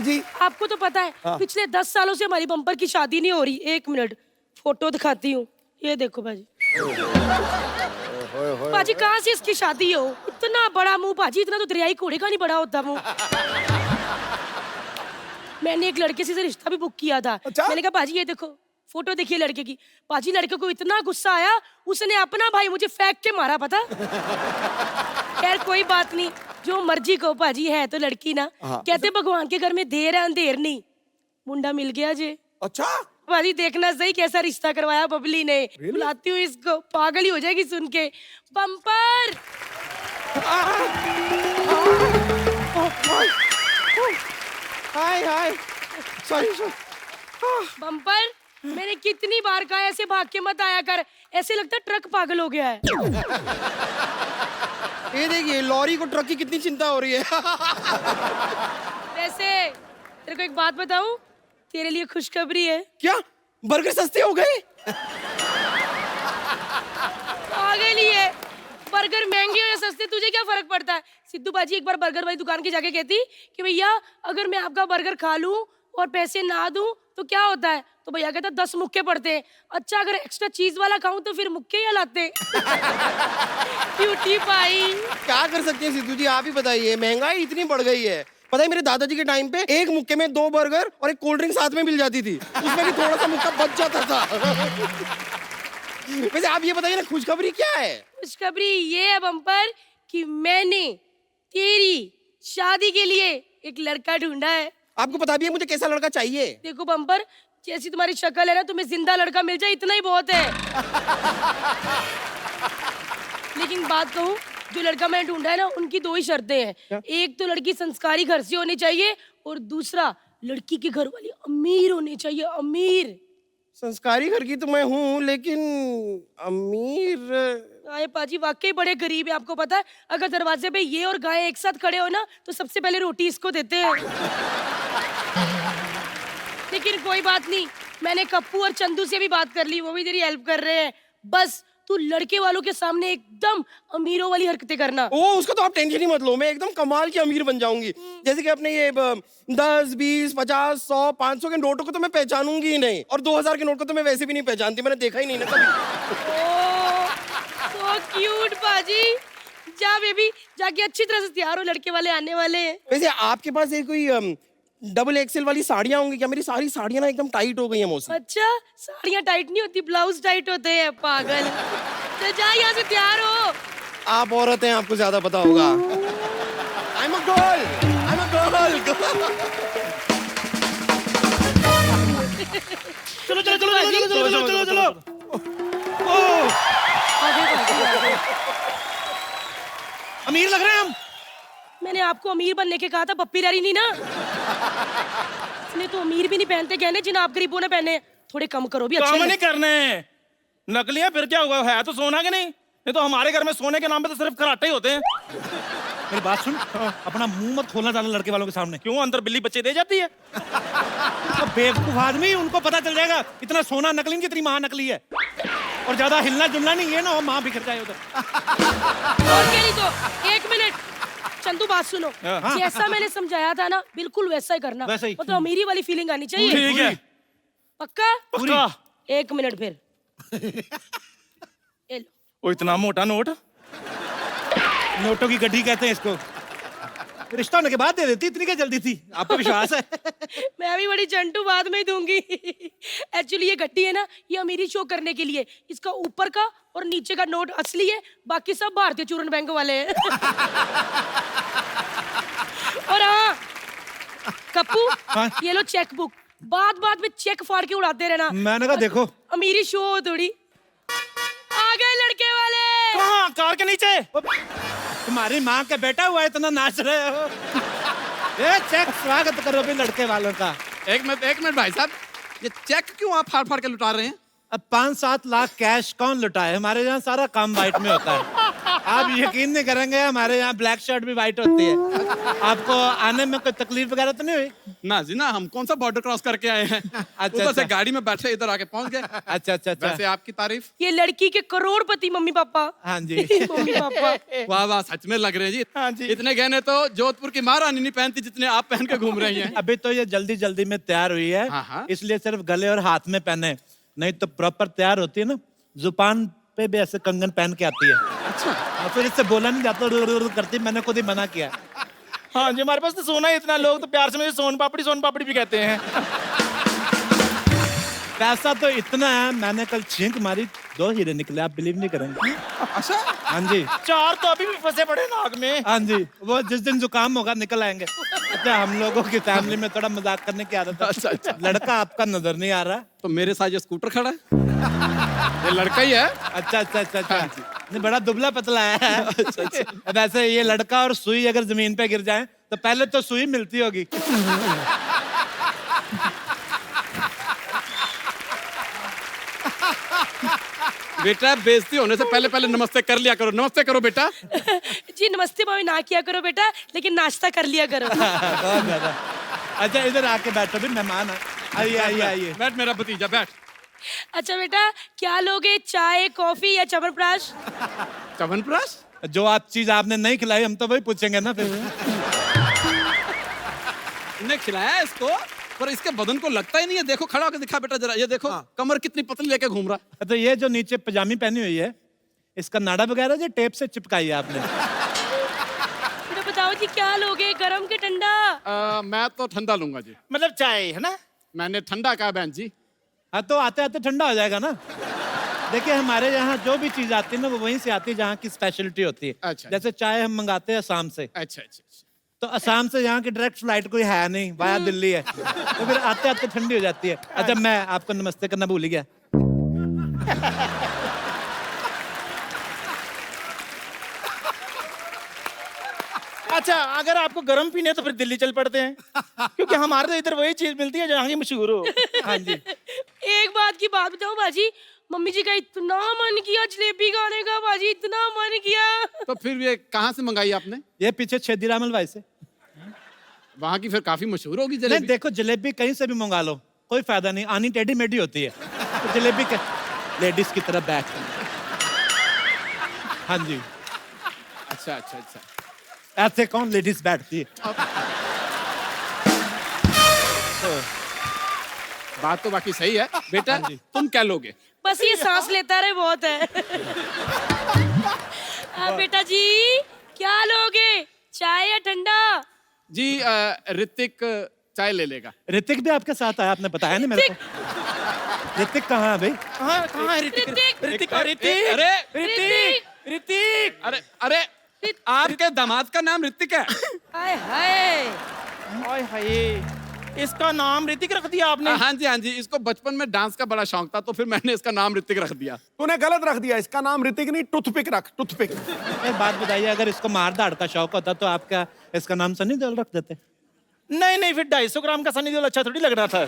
जी। आपको तो पता है पिछले 10 सालों से हमारी बम्पर की शादी नहीं हो रही। 1 मिनट फोटो दिखाती हूँ, ये देखो भाजी। भाजी कहाँ से इसकी शादी हो? इतना बड़ा मुंह भाजी, इतना तो दरियाई घोड़े का नहीं बड़ा होता मुंह। मैंने एक लड़के से रिश्ता भी बुक किया था। अच्छा? मैंने कहा भाजी ये देखो फोटो देखिए लड़के की। भाजी लड़के को इतना गुस्सा आया, उसने अपना भाई मुझे फेंक के मारा, पता। खैर कोई बात नहीं, जो मर्जी को भाजी, है तो लड़की ना। कहते भगवान के घर में देर है अंधेर नहीं। मुंडा मिल गया जे। अच्छा भाजी देखना सही कैसा रिश्ता करवाया बबली ने। बुलाती हूँ इसको, पागल ही हो जाएगी सुन के। बम्पर हाय हाय सॉरी बम्पर, मैंने कितनी बार कहा ऐसे भाग के मत आया कर, ऐसे लगता है ट्रक पागल हो गया है। ये देखिए लॉरी को ट्रक की कितनी चिंता हो रही है। वैसे तेरे को एक बात बताऊं, तेरे लिए खुशखबरी है। क्या बर्गर सस्ते हो गए? पागल ही है, बर्गर महंगे हो या सस्ते तुझे क्या फर्क पड़ता है। सिद्धू बाजी एक बार बर्गर वाली दुकान की जाके कहती कि भैया अगर मैं आपका बर्गर खा लूं और पैसे ना दूं तो क्या होता है? तो भैया कहता 10 मुक्के पड़ते हैं। अच्छा अगर एक्स्ट्रा चीज वाला खाऊं तो फिर मुक्के ही हलाते। Cutie pie. क्या कर सकते हैं सिद्धू जी, आप ही बताइए, महंगाई इतनी बढ़ गई है। पता है मेरे दादाजी के टाइम पे एक मुक्के में 2 बर्गर और एक कोल्ड ड्रिंक साथ में मिल जाती थी, उसमें भी थोड़ा सा मुक्का बच जाता था। वैसे आप ये बताइए ना, खुशखबरी क्या है? खुशखबरी ये है बम्पर कि मैंने तेरी शादी के लिए एक लड़का ढूंढा है। आपको पता भी है मुझे कैसा लड़का चाहिए? देखो बम्पर, जैसी तुम्हारी शक्ल है ना, तुम्हें जिंदा लड़का मिल जाए इतना ही बहुत है। लेकिन बात कहूँ, जो लड़का मैंने ढूंढा है ना, उनकी 2 ही शर्तें हैं। एक तो लड़की संस्कारी घर से होनी चाहिए और दूसरा लड़की के घर वाली अमीर होनी चाहिए, अमीर। संस्कारी घर की तो मैं हूँ, लेकिन अमीर। आए पाजी वाकई बड़े गरीब है, आपको पता है। अगर दरवाजे पे ये और गाय एक साथ खड़े हो ना तो सबसे पहले रोटी इसको देते हैं। लेकिन कोई बात नहीं, मैंने कप्पू और चंदू से भी बात कर ली, वो भी तेरी हेल्प कर रहे हैं। बस तू लड़के वालों के सामने एकदम अमीरों वाली हरकतें करना। ओ उसका तो आप टेंशन ही मत लो, मैं एकदम कमाल की अमीर बन जाऊंगी। जैसे कि अपने ये 10, 20, 50, 100, 500 के नोटों को तो मैं पहचानूंगी ही नहीं, और 2000 के नोट को तो मैं वैसे भी नहीं पहचानती, मैंने देखा ही नहीं ना कभी। सो क्यूट बाजी। जा बेबी, जाके अच्छी तरह से तैयार हो, लड़के वाले आने वाले हैं। वैसे आपके पास ये कोई डबल एक्सेल वाली साड़ियाँ होंगी क्या? मेरी सारी साड़ियाँ ना एकदम टाइट हो गई हैं मौसी। अच्छा साड़ियाँ टाइट नहीं होती, ब्लाउज टाइट होते हैं पागल। तो जा यहाँ से तैयार हो। आप औरत हैं, आपको ज्यादा पता होगा। I'm a girl, I'm a girl. चलो चलो चलो चलो चलो चलो चलो चलो। अमीर लग रहे हैं हम। मैंने आपको अमीर बनने के कहा था, पप्पी लारी नहीं ना। इसने तो अमीर भी नहीं पहनते गहने जिन्हें आप गरीबों ने पहने। थोड़े कम करो भी, अच्छे नहीं करने नकली है, फिर क्या हुआ, है तो सोना के नहीं तो हमारे घर में सोने के नाम पे तो सिर्फ कराटे ही होते हैं। मेरी बात सुन, अपना मुंह मत खोलना ज्यादा लड़के वालों के सामने। क्यों, अंदर बिल्ली बच्चे दे जाती है? तो बेवकूफ आदमी, उनको पता चल जाएगा इतना सोना नकली जितनी माँ नकली है। और ज्यादा हिलना जुलना नहीं है ना, वो माँ बिखर जाए उधर। और क्या नहीं तो 1 मिनट चंदू, बात सुनो। जैसा मैंने समझाया था ना, बिल्कुल वैसा ही करना। वैसा ही। मतलब अमीरी वाली फीलिंग आनी चाहिए। ठीक है, पक्का? पक्का। 1 मिनट फिर। ये लो। ओ इतना मोटा नोट, नोटों की गड्डी कहते हैं इसको। रिश्ता होने के बाद दे देती, इतनी क्या जल्दी थी? आपको विश्वास है? मैं भी बड़ी चंटू बाद में ही दूंगी। एक्चुअली ये गड्डी है ना, ये अमीरी शो करने के लिए। इसका ऊपर का और नीचे का नोट असली है, बाकी सब भारतीय चूरन बैंक वाले हैं। और हाँ कप्पू, ये लो चेक बुक, बात बात में चेक फाड़ के उड़ाते रहना। मैंने कहा देखो अमीरी शो हो थोड़ी। आ गए लड़के वाले। कहाँ? कार के नीचे। तुम्हारी माँ का बेटा हुआ है, इतना नाच रहे हो। ये चेक स्वागत करो भी लड़के वालों का। एक मिनट भाई साहब, ये चेक क्यों आप फाड़ फाड़ के लुटा रहे हैं? अब 5-7 लाख कैश कौन लुटाए? हमारे यहाँ सारा काम वाइट में होता है। आप यकीन नहीं करेंगे, हमारे यहाँ ब्लैक शर्ट भी व्हाइट होती है। आपको आने में कोई तकलीफ वगैरह तो नहीं हुई? ना जी ना, हम कौन सा बॉर्डर क्रॉस करके आए हैं। उधर से गाड़ी में बैठे इधर आके पहुंच गए। अच्छा अच्छा अच्छा। वैसे आपकी तारीफ। ये लड़की के करोड़पति मम्मी पापा। हाँ जी। Mummy papa. वाह वाह, सच में लग रहे हैं जी। हाँ जी। इतने गहने तो जोधपुर की महारानी नहीं पहनती जितने आप पहन के घूम रही हैं। अभी तो ये जल्दी जल्दी में तैयार हुई है, हाँ, हाँ। इसलिए सिर्फ गले और हाथ में पहने, नहीं तो प्रॉपर तैयार होती है ना, जुबान पे भी ऐसे कंगन पहन के आती है। अच्छा। और फिर इससे बोला नहीं जाता, करती, मैंने खुद ही मना किया। हाँ जी, हमारे पास तो सोना है इतना, लोग तो प्यार से मुझे सोन पापड़ी भी कहते हैं। पैसा तो इतना है, मैंने कल छींक मारी 2 हीरे निकले, आप बिलीव नहीं करेंगे। अच्छा। हाँ जी। 4 तो अभी भी फंसे पड़े नाक में। हाँ जी, वो जिस दिन जुकाम होगा निकल आएंगे। अच्छा, हम लोगों की फैमिली में थोड़ा मजाक करने की आदत है। अच्छा, अच्छा। लड़का आपका नजर नहीं आ रहा? तो मेरे साथ ये स्कूटर खड़ा है, ये लड़का ही है। अच्छा अच्छा अच्छा अच्छा। नहीं, बड़ा दुबला पतला है। अच्छा। वैसे ये लड़का और सुई अगर जमीन पे गिर जाए तो पहले तो सुई मिलती होगी। बेटा, बेइज्जती होने से पहले पहले नमस्ते कर लिया करो। नमस्ते करो बेटा। जी नमस्ते भाभी ना किया करो बेटा, लेकिन नाश्ता कर लिया करो। बहुत ज्यादा। अच्छा, इधर आके बैठो, भी मेहमान है। आइए आइए आइए। बैठ मेरा भतीजा, बैठ। अच्छा बेटा, क्या लोगे, चाय कॉफी या च्यवनप्राश? च्यवनप्राश? जो आप चीज आपने नहीं खिलाई, हम तो वही पूछेंगे ना फिर। ने खिलाया है इसको, पर इसके बदन को लगता ही नहीं है। देखो, खड़ा होकर दिखा बेटा जरा, ये देखो कमर कितनी पतली लेके घूम रहा। तो ये जो नीचे पजामी पहनी हुई है, इसका नाड़ा वगैरह जो टेप से चिपकाई है आपने? बेटा बताओ जी, क्या लोगे, गरम के ठंडा? मैं तो ठंडा लूंगा जी। मतलब चाय है ना? मैंने ठंडा कहा बहन जी। हाँ, तो आते आते ठंडा हो जाएगा ना। देखिए, हमारे यहाँ जो भी चीज आती है ना, वो वहीं से आती है जहाँ की स्पेशलिटी होती है। अच्छा। जैसे चाय हम मंगाते हैं असम से, अच्छा अच्छा अच्छा। तो असम से यहाँ की डायरेक्ट फ्लाइट कोई है नहीं, वाया दिल्ली है, तो फिर आते आते ठंडी हो जाती है। अच्छा, मैं आपको नमस्ते करना भूल ही गया। अच्छा, अगर आपको गर्म पीने हैं तो फिर दिल्ली चल पड़ते हैं, क्योंकि हमारे तो इधर वही चीज मिलती है जहाँ की मशहूर हो। हाँ जी। एक बात की बात बताऊं बाजी, मम्मी जी का इतना मन किया जलेबी खाने का बाजी, इतना मन किया। तो फिर ये कहाँ से मंगाई आपने? ये पीछे छेदी रामल भाई से। वहाँ की फिर काफी मशहूर होगी नहीं, जलेबी। देखो, जलेबी कहीं से भी मंगा लो, कोई फायदा नहीं, आनी टेढ़ी मेढ़ी होती है। तो जलेबी के लेडीज की तरफ बैठ। हाँ जी। अच्छा अच्छा अच्छा। ऐसे कौन लेडीज बैठती है? बात तो बाकी सही है बेटा। तुम क्या लोगे? बस ये सांस लेता रहे बहुत है। बेटा जी, क्या लोगे, चाय या ठंडा? जी ऋतिक चाय ले लेगा। ऋतिक भी आपके साथ आया, आपने बताया नहीं मेरे को। ऋतिक कहाँ है भाई? कहाँ है ऋतिक? ऋतिक। ऋतिक अरे ऋतिक ऋतिक। अरे अरे, आपके दामाद का नाम ऋतिक है? हाय हाय। हाय हाय, इसका नाम ऋतिक रख दिया आपने? हाँ जी हाँ जी, इसको बचपन में डांस का बड़ा शौक था, तो फिर मैंने इसका नाम ऋतिक रख दिया। तूने गलत रख दिया, इसका नाम ऋतिक नहीं टूथपिक रख, टूथपिक। एक बात बताइए, अगर इसको मार धाड़ का शौक होता तो आप क्या इसका नाम सनी देओल रख देते? नहीं नहीं, फिर 250 ग्राम का सनी देओल अच्छा थोड़ी लग रहा था।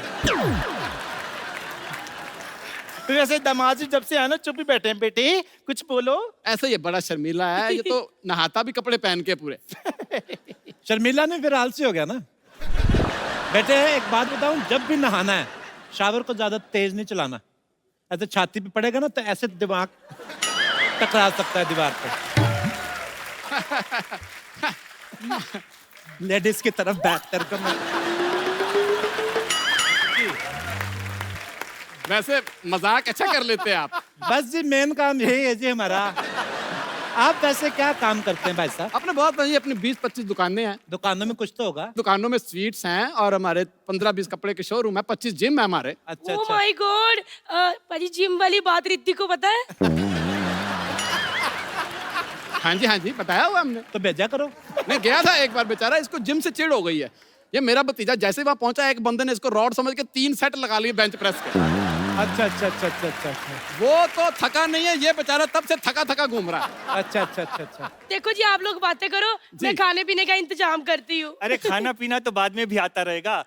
वैसे दामाद जी जब से आए ना, चुप ही बैठे हैं। बेटे कुछ बोलो। ऐसे ये बड़ा शर्मीला है, ये तो नहाता भी कपड़े पहन के पूरे। शर्मिला ने फिर आलसी हो गया ना। बेटे, एक बात बताऊं, जब भी नहाना है शावर को ज्यादा तेज नहीं चलाना। ऐसे छाती पे पड़ेगा ना तो ऐसे दिमाग टकरा सकता है दीवार पे। लेडीज की तरफ बैठ कर वैसे मजाक अच्छा कर लेते हैं आप। बस जी, मेन काम यही है जी हमारा। आप वैसे क्या काम करते हैं भाई साहब? अपने बहुत बड़ी अपनी 20-25 दुकानें हैं। दुकानों में कुछ तो होगा। दुकानों में स्वीट्स हैं और हमारे 15-20 कपड़े के शोरूम है, 25 जिम है हमारे। अच्छा ओह अच्छा। माय गॉड, पाजी जिम वाली बात ऋतिक को पता है? हाँ जी बताया हुआ हमने। तो भेजा करो। मैं गया था एक बार, बेचारा इसको जिम से चिढ़ हो गई है। ये मेरा भतीजा जैसे वहां पहुंचा, एक बंदे ने इसको रॉड समझ के 3 सेट लगा लिए बेंच प्रेस के। अच्छा अच्छा अच्छा अच्छा अच्छा अच्छा वो तो थका नहीं है, ये बेचारा तब से थका थका घूम रहा है। अच्छा अच्छा अच्छा अच्छा। देखो जी, आप लोग बातें करो, मैं खाने पीने का इंतजाम करती हूँ। अरे खाना पीना तो बाद में भी आता रहेगा,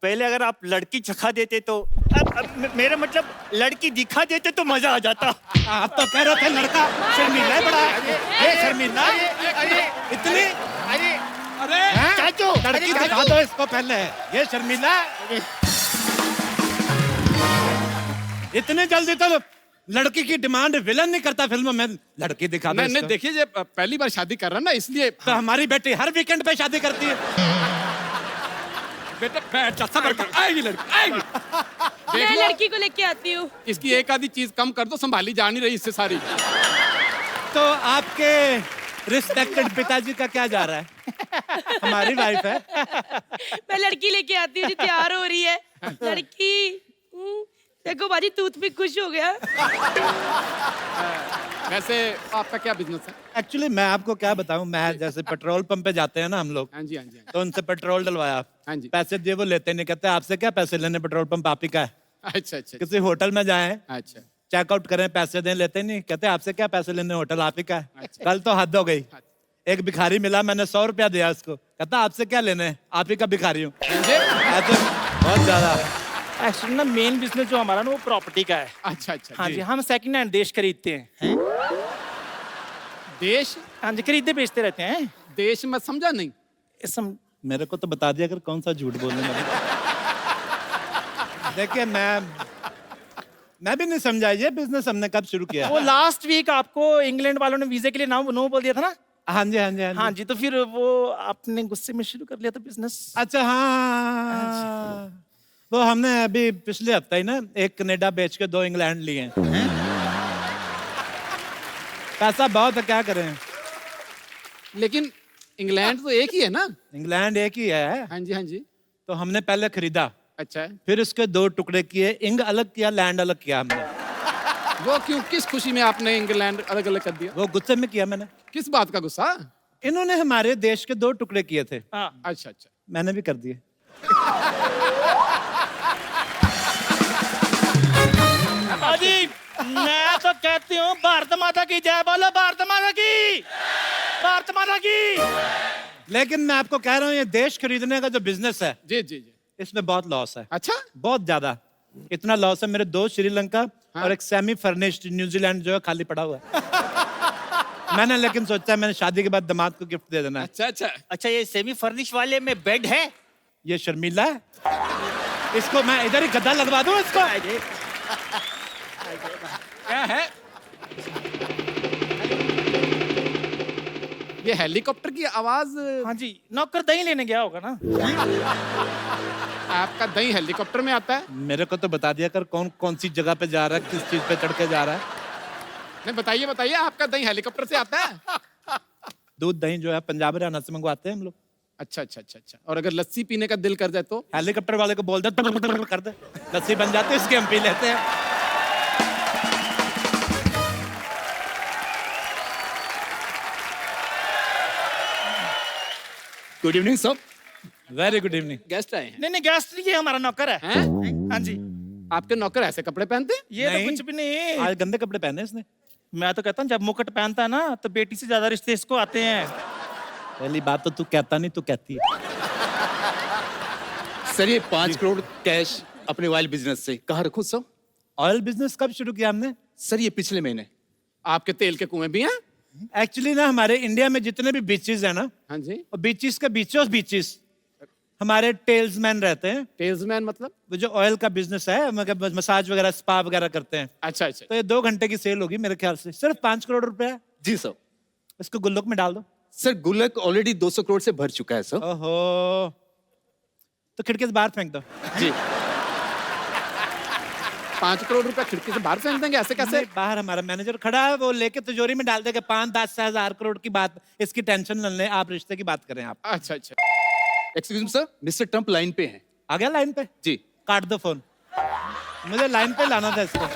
पहले अगर आप लड़की चखा देते तो मेरा मतलब लड़की दिखा देते तो मजा आ जाता। आप तो कह रहे थे लड़का शर्मीला है बड़ा, ये शर्मीला इतनी, अरे चाचू, लड़की दिखा दो इसको पहले, ये शर्मीला इतने जल्दी तो लड़की की डिमांड विलन नहीं करता फिल्म में, लड़की दिखा दो नहीं इसको। देखिए, ये पहली बार शादी कर रहा है ना, इसलिए। तो हमारी बेटी हर वीकेंड पे शादी करती है। बेटा बैठ जा, सब्र कर, आएगी लड़की आएगी। देख मैं लो, लड़की को लेके आती हूँ। इसकी एक आधी चीज कम कर दो, संभाली जा नहीं रही इससे सारी। तो आपके रिस्पेक्टेड पिताजी का क्या जा रहा है? हमारी वाइफ है। मैं लड़की लेके आती हूँ जो तैयार हो रही है। लड़की देखो बाजी, टूथ भी खुश हो गया। वैसे आपका क्या बिजनेस है? एक्चुअली मैं आपको क्या बताऊं, मैं जैसे पेट्रोल पंप पे जाते हैं ना हम लोग, हाँ जी हाँ जी तो उनसे पेट्रोल डलवाया, हाँ जी। पैसे दिए, वो लेते नहीं, कहते आपसे क्या पैसे लेने, पेट्रोल पंप आप ही का है। अच्छा अच्छा किसी होटल में जाएं, अच्छा। चेकआउट करें, पैसे दें, लेते नहीं, कहते आपसे क्या पैसे लेने, होटल आप ही का है। कल तो हद हो गई, एक भिखारी मिला, मैंने 100 रुपया दिया उसको, कहता आपसे क्या लेने हैं, आप ही का भिखारी हूँ। ऐसे बहुत ज्यादा। एक्चुअली ना मेन बिजनेस जो हमारा ना वो प्रॉपर्टी का है। अच्छा अच्छा। हाँ जी, हम सेकंड हैंड देश खरीदते हैं। देश? हाँ जी, खरीदते बेचते रहते हैं। देश मैं समझा नहीं। मेरे को तो बता दिया अगर कौन सा झूठ बोलने लगे। देखिए मैं भी नहीं समझा, ये बिजनेस हमने कब शुरू किया। वो लास्ट वीक आपको इंग्लैंड वालों ने वीजे के लिए नो बोल दिया था ना। हाँ जी हाँ जी हाँ जी। हाँ जी, तो फिर वो आपने गुस्से में शुरू कर लिया था बिजनेस। अच्छा हाँ, वो हमने अभी पिछले हफ्ते ही ना एक कनाडा बेच के 2 इंग्लैंड लिए हैं। पैसा बहुत है, क्या करें। लेकिन इंग्लैंड तो एक ही है ना? इंग्लैंड एक ही है। हाँ जी हाँ जी। तो हमने पहले खरीदा, अच्छा है। फिर उसके 2 टुकड़े किए, इंग अलग किया, लैंड अलग किया हमने। वो क्यों, किस खुशी में आपने इंग्लैंड अलग अलग कर दिया? वो गुस्से में किया मैंने। किस बात का गुस्सा? इन्होंने हमारे देश के 2 टुकड़े किए थे, अच्छा अच्छा। मैंने भी कर दिए। अजी मैं तो कहती हूँ भारत माता की जय बोलो, भारत माता की, भारत माता की। लेकिन मैं आपको कह रहा हूँ ये देश खरीदने का जो बिजनेस है, जी जी जी। इसमें बहुत लॉस है। अच्छा। बहुत ज्यादा, इतना लॉस है, मेरे 2 श्रीलंका और एक सेमी फर्निश्ड न्यूजीलैंड जो है खाली पड़ा हुआ है। मैंने लेकिन सोचा मैंने शादी के बाद दामाद को गिफ्ट दे देना है। अच्छा अच्छा। अच्छा, ये सेमी फर्निश वाले में बेड है? ये शर्मीला है, इसको मैं इधर ही गद्दा लगवा दूं इसको। क्या है ये? हेलीकॉप्टर की आवाज? हाँ जी, नौकर दही लेने गया होगा ना। आपका दही हेलीकॉप्टर में आता है? मेरे को तो बता दिया कर कौन कौन सी जगह पे जा रहा है, किस चीज पे चढ़ के जा रहा है। नहीं बताइए बताइए, आपका दही हेलीकॉप्टर से आता है? दूध दही जो है पंजाब हरियाणा से मंगवाते हैं हम लोग। अच्छा अच्छा अच्छा अच्छा। और अगर लस्सी पीने का दिल कर जाए तो? हेलीकॉप्टर वाले को बोल दे कर दे, लस्सी बन जाती है, इसके हम पी लेते हैं। Good evening sir. Very good evening. Guest आए हैं? नहीं गेस्ट नहीं, ये हमारा नौकर है। हैं? हाँ जी। आपके नौकर ऐसे कपड़े पहनते हैं? ये तो नहीं। कुछ भी नहीं। आज गंदे कपड़े पहने इसने। मैं तो कहता हूँ जब मुकुट पहनता है ना तो बेटी से ज्यादा रिश्ते इसको आते हैं। पहली बात तो तू कहता नहीं, तू कहती है। सर ये 5 करोड़ कैश अपने ऑयल बिजनेस से कहाँ रखूं सर? ऑयल बिजनेस कब शुरू किया हमने? सर ये पिछले महीने। आपके तेल के कुएं भी हैं? एक्चुअली ना हमारे इंडिया में जितने भी बीचेस है ना, हाँ जी। और बीचेस के बीचेस हमारे टेल्समैन रहते हैं। टेल्समैन मतलब? वो जो ऑयल का बिजनेस है, मतलब मसाज वगैरह, स्पा वगैरह करते हैं। अच्छा अच्छा। तो ये 2 घंटे की सेल होगी मेरे ख्याल से, सिर्फ 5 करोड़ रुपया। जी सर। इसको गुल्लक में डाल दो। सर गुल्लक ऑलरेडी 200 करोड़ से भर चुका है सर। ओहो, तो खिड़की से बाहर फेंक दो। जी। 5 करोड़ रुपया खिड़की से बाहर फेंक देंगे? ऐसे कैसे? बाहर हमारा मैनेजर खड़ा है, वो लेके तिजोरी में डाल देगा। 5-10 हजार करोड़ की बात, इसकी टेंशन न लें आप, रिश्ते की बात करें आप। अच्छा अच्छा। Excuse me sir, mister Trump line पे हैं। आ गया लाइन पे? जी। काट दो फोन, मुझे लाइन पे लाना था इसको।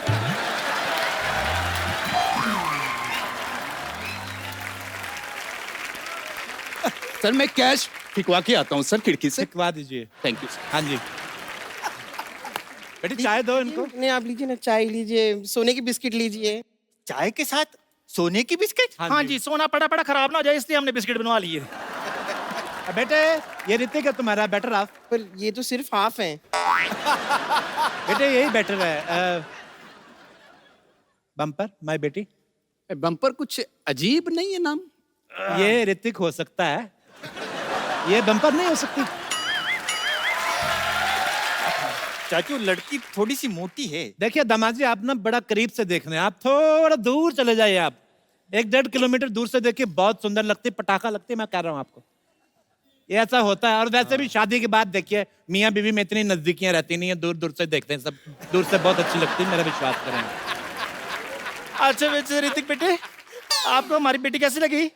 सर मैं कैश फिकवा के आता हूँ सर खिड़की से। सिखवा दीजिए। Thank you sir. हाँ जी। बेटी चाय दो इनको। नहीं आप लीजिए ना, चाय लीजिए, सोने की बिस्किट लीजिए। चाय के साथ सोने की बिस्किट? हाँ जी, सोना पड़ा पड़ा खराब ना हो जाए इसलिए हमने बिस्किट बनवा लिए। बेटे ये ऋतिक है तुम्हारा, बेटर हाफ। पर ये तो सिर्फ हाफ है। बेटे यही बेटर है। बम्पर माय बेटी। बम्पर कुछ अजीब नहीं है नाम? ये ऋतिक हो सकता है, ये बम्पर नहीं हो सकती। चाचू लड़की थोड़ी सी मोटी है। देखिए दामाद जी, आप ना बड़ा करीब से देख रहे हैं, आप थोड़ा दूर चले जाइए। आप 1-1.5 किलोमीटर दूर से देखिए, बहुत सुंदर लगती, पटाखा लगती है, मैं कह रहा हूँ आपको। ये ऐसा होता है। और वैसे भी शादी के बाद देखिए, मियाँ बीवी में इतनी नजदीकियां रहती नहीं है, दूर दूर से देखते हैं सब, दूर से बहुत अच्छी लगती है, मेरा विश्वास करें। अच्छा वैसे ऋतिक बेटे, आपको हमारी बेटी कैसी लगी?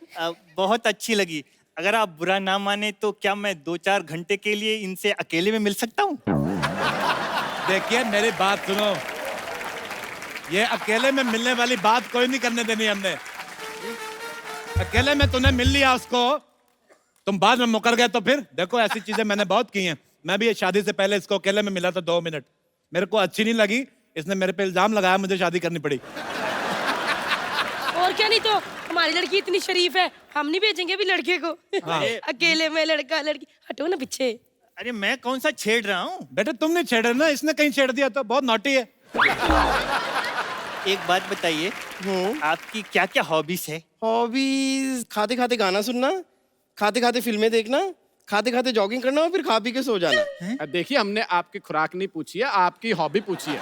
बहुत अच्छी लगी। अगर आप बुरा ना माने तो क्या मैं 2-4 घंटे के लिए इनसे अकेले में मिल सकता हूँ? देखिए मेरी बात सुनो, ये अकेले में मिलने वाली बात कोई नहीं करने देनी हमने। अकेले में तूने मिल लिया उसको, तुम बाद में मुकर गए तो फिर देखो, ऐसी चीजें मैंने बहुत की हैं। मैं भी ये शादी से पहले इसको अकेले में मिला था 2 मिनट, मेरे को अच्छी नहीं लगी, इसने मेरे पे इल्जाम लगाया, मुझे शादी करनी पड़ी। और क्या, नहीं तो हमारी लड़की इतनी शरीफ है, हम नहीं भेजेंगे भी लड़के को। हाँ। अकेले में लड़का लड़की, हटो ना पीछे। अरे मैं कौन सा छेड़ रहा हूँ? बेटे तुमने छेड़ा ना, इसने कहीं छेड़ दिया तो बहुत नॉटी है। एक बात बताइए, आपकी क्या क्या हॉबीज है? हॉबीज खाते खाते गाना सुनना, खाते खाते फिल्में देखना, खाते खाते जॉगिंग करना और फिर खा पी के सो जाना। देखिए, हमने आपकी खुराक नहीं पूछी है, आपकी हॉबी पूछी है।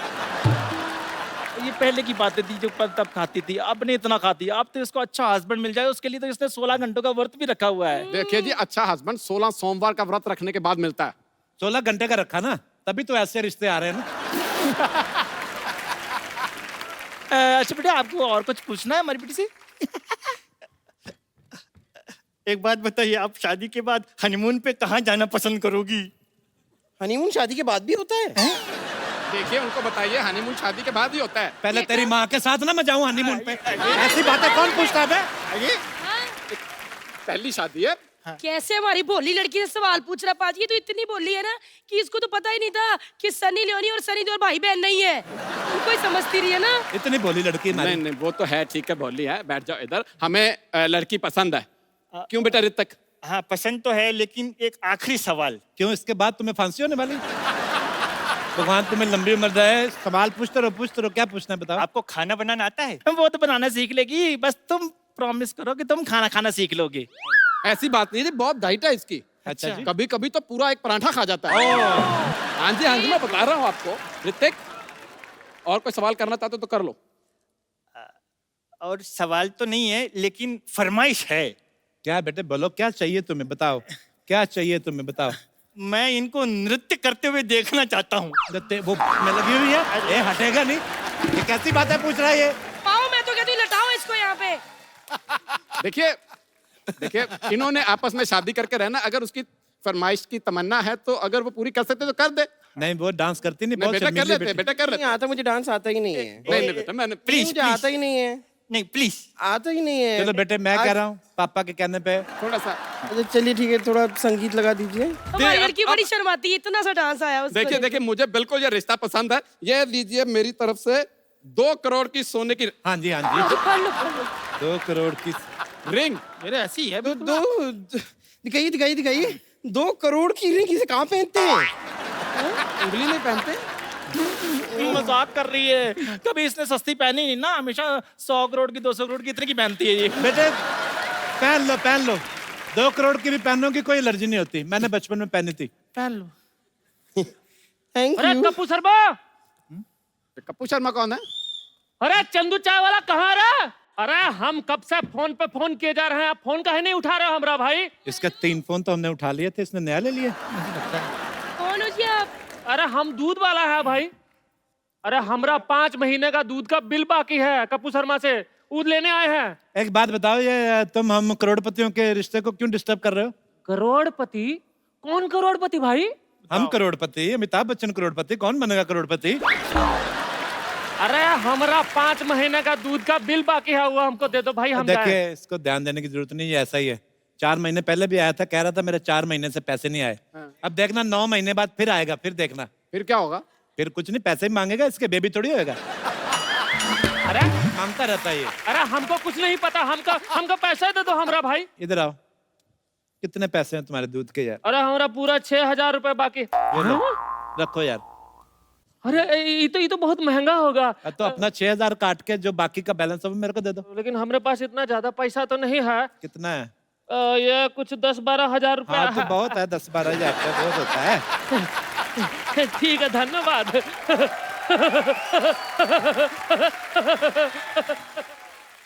ये पहले की बातें थी जो तब खाती थी, अब नहीं इतना खाती। अब तो इसको अच्छा हस्बैंड मिल जाए, उसके लिए तो इसने 16 घंटों का व्रत भी रखा हुआ है। देखिए जी, अच्छा हस्बैंड 16 सोमवार का व्रत रखने के बाद मिलता है। 16 घंटे का रखा ना, तभी तो ऐसे रिश्ते आ रहे हैं ना। अच्छा बेटा, आपको और कुछ पूछना है हमारी बेटी से? एक बात बताइए, आप शादी के बाद हनीमून पे कहाँ जाना पसंद करोगी? हनीमून शादी के बाद भी होता है? देखिए, उनको बताइए, हनीमून शादी के बाद ही होता है। पहले तेरी माँ के साथ ना मैं जाऊं हनीमून पे, ऐसी बातें कौन पूछता है बे? पहली शादी है। कैसे हमारी भोली लड़की से सवाल पूछ रहा पाजी? ये तो इतनी भोली है ना कि इसको तो पता ही नहीं था कि सनी लियोनी और सनी देओल भाई बहन नहीं है। उनको ही समझती रही है ना। इतनी भोली लड़की हमारी। नहीं, वो तो है, ठीक है, भोली है, बैठ जाओ इधर। हमें लड़की पसंद है। क्यों बेटा ऋतिक? हाँ पसंद तो है, लेकिन एक आखिरी सवाल। क्यों, इसके बाद तुम्हें फांसी होने वाली? भगवान तुम्हें लंबी उम्र दे। सवाल पूछते रहो, क्या पूछना है बताओ। आपको खाना बनाना आता है? वो तो बनाना सीख लेगी, बस तुम प्रॉमिस करो कि तुम खाना खाना सीख लोगे। ऐसी बात नहीं है, बहुत डाइट है इसकी। अच्छा जी। कभी कभी तो पूरा एक पराठा खा जाता है। हाँ जी, हाँ जी, मैं बता रहा हूँ आपको। ऋतिक, और कोई सवाल करना चाहते हो तो कर लो। और सवाल तो नहीं है, लेकिन फरमाइश है। क्या बेटे बोलो, क्या चाहिए तुम्हें बताओ, क्या चाहिए तुम्हें बताओ। मैं इनको नृत्य करते हुए देखना चाहता हूँ। वो मैं लगी हुई है, ये हटेगा नहीं। ये कैसी बातें पूछ रहा है ये? पाओ, मैं तो कहती हूँ लटाओ इसको यहाँ पे। देखिए, इन्होंने आपस में शादी करके रहना। अगर उसकी फरमाइश की तमन्ना है तो अगर वो पूरी कर सकते तो कर दे। नहीं, वो डांस करती नहीं, नहीं, बहुत बेटा कर शर्मीली लेते, बेटी। बेटा कर लेते। नहीं आता, मुझे डांस आता ही नहीं है। नहीं बेटा, मैंने प्लीज मुझे आता ही नहीं है, नहीं प्लीज। आता ही नहीं है। चलो बेटे, मैं कह रहा हूँ पापा के कहने पे। थोड़ा सा अच्छा, चलिए ठीक है, थोड़ा संगीत लगा दीजिए। हमारी लड़की बड़ी शर्माती है, इतना सा डांस आया उसको। देखिए देखिए, मुझे बिल्कुल ये रिश्ता पसंद है। ये लीजिए मेरी तरफ से 2 करोड़ की सोने की हाँ जी, हाँ जी, पढ़ लो। 2 करोड़ की रिंग। मेरे ऐसी है। दिखाइए 2 करोड़ की रिंग इसे कहाँ पहनते हैं? उंगली नहीं पहनते। मजाक कर रही है, कभी इसने सस्ती पहनी नहीं ना, हमेशा 100 करोड़ की 200 करोड़ की इतने की पहनती है ये। बेटे पहन लो 2 करोड़ की भी पहनों की कोई एलर्जी नहीं होती, मैंने बचपन में पहनी थी। पहन लो। थैंक अरे यू। कप्पू शर्मा, कप्पू शर्मा कौन है? अरे चंदू चाय वाला कहाँ रहा? अरे हम कब से फोन पे फोन किए जा रहे हैं, आप फोन काहे नहीं उठा रहे हो हमरा भाई? इसके 3 फोन तो हमने उठा लिए थे, इसने नया ले लिया। कौन हो जी आप? अरे हम दूध वाला है भाई। अरे हमरा 5 महीने का दूध का बिल बाकी है कप्पू शर्मा से, दूध लेने आए हैं। एक बात बताओ, ये तुम हम करोड़पतियों के रिश्ते को क्यों डिस्टर्ब कर रहे हो? करोड़पति? कौन करोड़पति भाई? हम करोड़पति, अमिताभ बच्चन करोड़पति, कौन बनेगा करोड़पति? अरे हमरा 5 महीने का दूध का बिल बाकी है, वो हमको दे दो भाई, हम जाएं। देखिए, इसको ध्यान देने की जरूरत नहीं है, ऐसा ही है। 4 महीने पहले भी आया था, कह रहा था मेरे 4 महीने से पैसे नहीं आए। अब देखना 9 महीने बाद फिर आएगा, फिर देखना। फिर क्या होगा? फिर कुछ नहीं, पैसे ही मांगेगा, इसके बेबी थोड़ी होएगा। अरे मांगता रहता है ये। अरे हमको कुछ नहीं पता, हमको पैसे दे दो हमरा भाई। इधर आओ, कितने पैसे हैं तुम्हारे दूध के यार? अरे हमारा पूरा 6,000 रुपए बाकी। ये लो, रखो यार। अरे ये तो बहुत महंगा होगा। तो अपना 6,000 काट के जो बाकी का बैलेंस है वो मेरे को दे दो। लेकिन हमारे पास इतना ज्यादा पैसा तो नहीं है। कितना है? ये कुछ 10-12 हजार रुपया हाँ तो बहुत है, 10-12 हजार का बहुत होता है। है। ठीक है, धन्यवाद।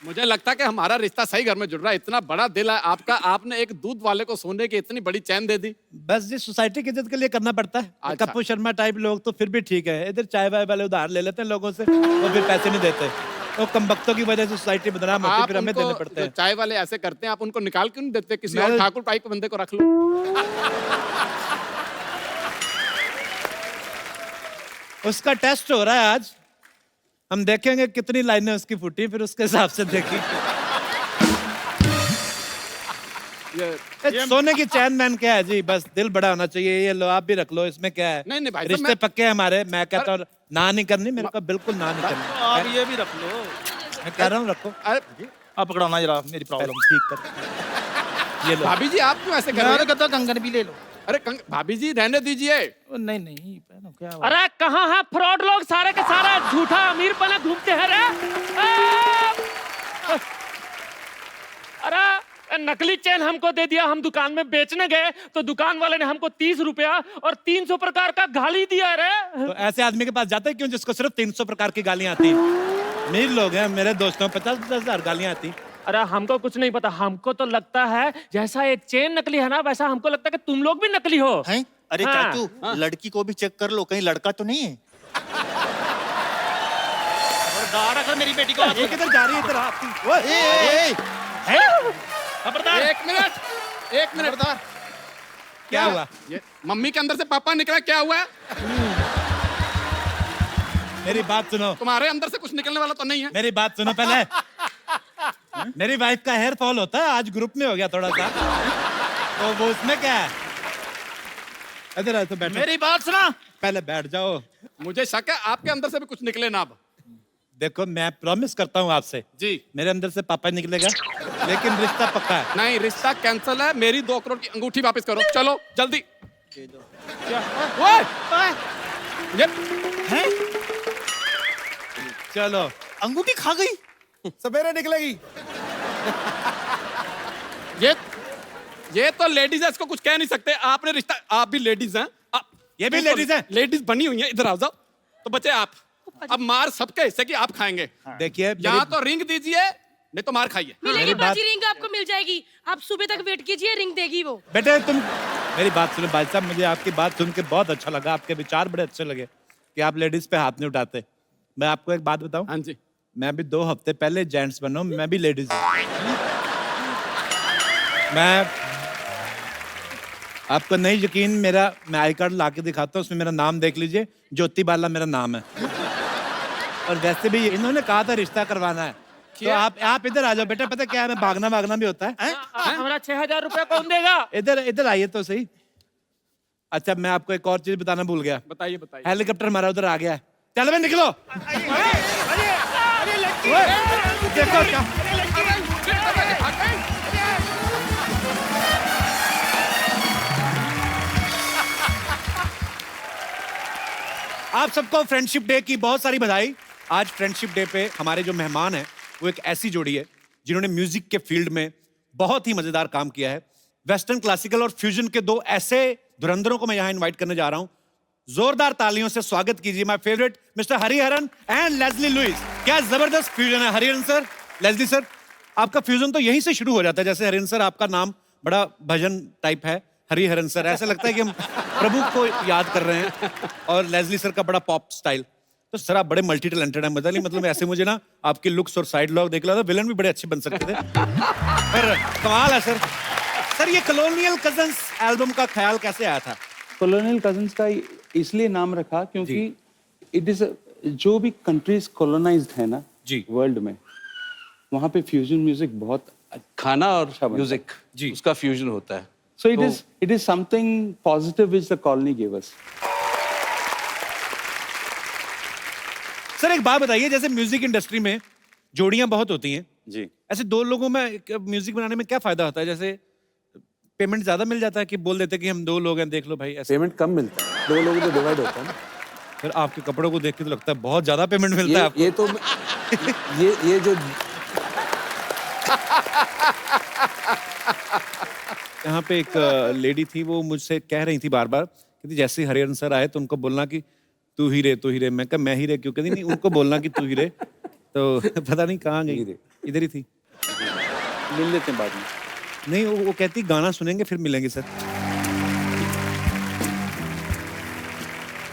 मुझे लगता है कि हमारा रिश्ता सही घर में जुड़ रहा है। इतना बड़ा दिल है आपका, आपने एक दूध वाले को सोने की इतनी बड़ी चैन दे दी। बस जी सोसाइटी की इज्जत के लिए करना पड़ता है। अच्छा। कपूर शर्मा टाइप लोग तो फिर भी ठीक है, इधर चाय वाय वाले उधार ले लेते हैं लोगों से, वो फिर पैसे नहीं देते। वो कमबख्तों की वजह से सोसाइटी बदनाम होती है, आप फिर हमें देने उनको पड़ते जो हैं। चाय वाले ऐसे करते हैं, आप उनको निकाल क्यों नहीं देते? किसी मैं- और ठाकुर टाइप के बंदे को रख लो। उसका टेस्ट हो रहा है आज, हम देखेंगे कितनी लाइनें उसकी फूटी, फिर उसके हिसाब से देखेंगे। ये सोने की चैन मैन क्या है जी, बस दिल बड़ा होना चाहिए। ये लो आप भी रख लो, इसमें क्या है? नहीं, भाई साहब, रिश्ते मैं- पक्के हैं हमारे। मैं कहता हूँ ना नहीं करनी, मेरे को बिल्कुल ना नहीं करनी। आप ये भी रख लो। मैं कह रहा हूँ रखो, अरे आप पकड़ाना जरा मेरी प्रॉब्लम प्रॉब्लम। ठीक कर। ये लो। भाभी जी, आप क्यों ऐसे कर रहे मैं हैं? तो कहता हूँ कंगन भी ले लो। अरे भाभी जी रहने दीजिए। नहीं नहीं पहनो, क्या हुआ? अरे कहाँ है फ्रॉड लोग? सारे के सारे झूठा अमीर पना घूमते हैं रे। अरे नकली चेन हमको दे दिया, हम दुकान में बेचने गए तो दुकान वाले ने हमको 30 रुपया और 300 प्रकार का गाली दिया रे। तो ऐसे आदमी के पास जाते हैं क्यों जिसको सिर्फ 300 प्रकार की गालियां आती हैं? अमीर लोग हैं, मेरे दोस्तों 50-50 हजार गालियां आती। अरे हमको कुछ नहीं पता, हमको तो लगता है जैसा ये चेन नकली है ना, वैसा हमको लगता है कि तुम लोग भी नकली हो। हैं? अरे हाँ। चाचू, लड़की को भी चेक कर लो, कहीं लड़का तो नहीं है। अगर मेरी बेटी को ये किधर जा रही है? इधर खबरदार। एक मिनट क्या हुआ? ये मम्मी के अंदर से पापा निकला, क्या हुआ है? मेरी बात सुनो, तुम्हारे अंदर से कुछ निकलने वाला तो नहीं है? मेरी बात सुनो पहले। मेरी वाइफ का हेयर फॉल होता है, आज ग्रुप में हो गया थोड़ा सा, तो वो उसमें क्या है? इधर आओ तो बैठो। मेरी बात सुना। पहले बैठ जाओ। मुझे शक है आपके अंदर से भी कुछ निकले ना। अब देखो मैं प्रॉमिस करता हूँ आपसे, जी मेरे अंदर से पापा निकलेगा, लेकिन रिश्ता पक्का है। नहीं, रिश्ता कैंसिल है। मेरी 2 करोड़ की अंगूठी वापस करो, चलो जल्दी। ओए! ये चलो। अंगूठी खा गई। सवेरे निकलेगी। ये तो लेडीज है, इसको कुछ कह नहीं सकते। आपने रिश्ता, आप भी लेडीज हैं। ये भी ladies हैं? लेडीज बनी हुई हैं। इधर आओ, जाओ तो बचे आप। अब मार सबके हिस्से की आप खाएंगे। देखिए यहाँ तो रिंग दीजिए, नहीं तो मार खाइए। मिलेगी मेरी बात- बाजी, रिंग आपको मिल जाएगी। आप सुबह तक वेट कीजिए, रिंग देगी वो। बेटे तुम मेरी बात सुनो भाई साहब, मुझे आपकी बात सुन के बहुत अच्छा लगा, आपके विचार बड़े अच्छे लगे कि आप लेडीज पे हाथ नहीं उठाते। मैं आपको एक बात बताऊं, हाँ जी। मैं भी 2 हफ्ते पहले जेंट्स बना हूं, मैं भी लेडीज हूं। मैं आपको नहीं यकीन, मैं आई कार्ड ला के दिखाता हूँ, उसमें मेरा नाम देख लीजिए, ज्योति बाला मेरा नाम है। और वैसे भी इन्होंने कहा था रिश्ता करवाना है, तो आप इधर आ जाओ बेटा। पता क्या है, हमें भागना भी होता है। हमारा 6,000 रुपया कौन देगा? इधर आइए तो सही। अच्छा मैं आपको एक और चीज बताना भूल गया, बताइए बताइए। हेलीकॉप्टर हमारा उधर आ गया है। चलो मैं निकलो। देखो क्या आप सबको फ्रेंडशिप डे की बहुत सारी बधाई। आज फ्रेंडशिप डे पे हमारे जो मेहमान हैं वो एक ऐसी जोड़ी है जिन्होंने म्यूजिक के फील्ड में बहुत ही मजेदार काम किया है। वेस्टर्न, क्लासिकल और फ्यूजन के 2 ऐसे धुरंधरों को मैं यहाँ इनवाइट करने जा रहा हूँ। जोरदार तालियों से स्वागत कीजिए my favourite mister Hariharan and Leslie Lewis. क्या जबरदस्त फ्यूजन है हरिहरन सर, लेस्ली सर। आपका फ्यूजन तो यहीं से शुरू हो जाता है, जैसे हरिहरन सर आपका नाम बड़ा भजन टाइप है, हरिहरन सर ऐसा लगता है कि हम प्रभु को याद कर रहे हैं, और लेस्ली सर का बड़ा पॉप स्टाइल। तो सर आप बड़े मल्टी टैलेंटेड हैं, मतलब नहीं, मतलब ऐसे मुझे ना आपके लुक्स और साइड लॉग देख रहा था, विलन भी बड़े अच्छे बन सकते थे। पर कमाल है सर। सर ये कॉलोनियल कजन्स एल्बम का ख्याल कैसे आया था? कॉलोनियल कजन्स का इसलिए नाम रखा क्योंकि इट इज जो भी कंट्रीज कॉलोनाइज्ड है ना जी वर्ल्ड में, वहाँ पे फ्यूजन म्यूजिक बहुत खाना और अच्छा बनता है। म्यूजिक जी। उसका फ्यूजन होता है। So it is something positive which the colony give us. Sir एक बात बताइए, जैसे म्यूजिक इंडस्ट्री में जोड़ियां बहुत होती हैं जी। ऐसे 2 लोगों में म्यूजिक बनाने में क्या फायदा होता है? जैसे पेमेंट ज्यादा मिल जाता है कि बोल देते कि हम 2 लोग हैं, देख लो भाई ऐसे? पेमेंट कम मिलता है, 2 लोगों तो डिवाइड होता है ना। फिर आपके कपड़ों को देख के तो लगता है बहुत ज्यादा पेमेंट मिलता है आपको। ये तो ये जो यहाँ पे एक लेडी थी, वो मुझसे कह रही थी बार बार, कहती जैसे ही हरिहरन सर आए तो उनको बोलना कि तू ही रे, तू ही रे। मैं कहा मैं ही रे क्यों? कहती नहीं, उनको बोलना कि तू ही रे। तो पता नहीं कहाँ गई, इधर ही थी। मिल लेते हैं बाद में। नहीं, वो कहती गाना सुनेंगे फिर मिलेंगे सर।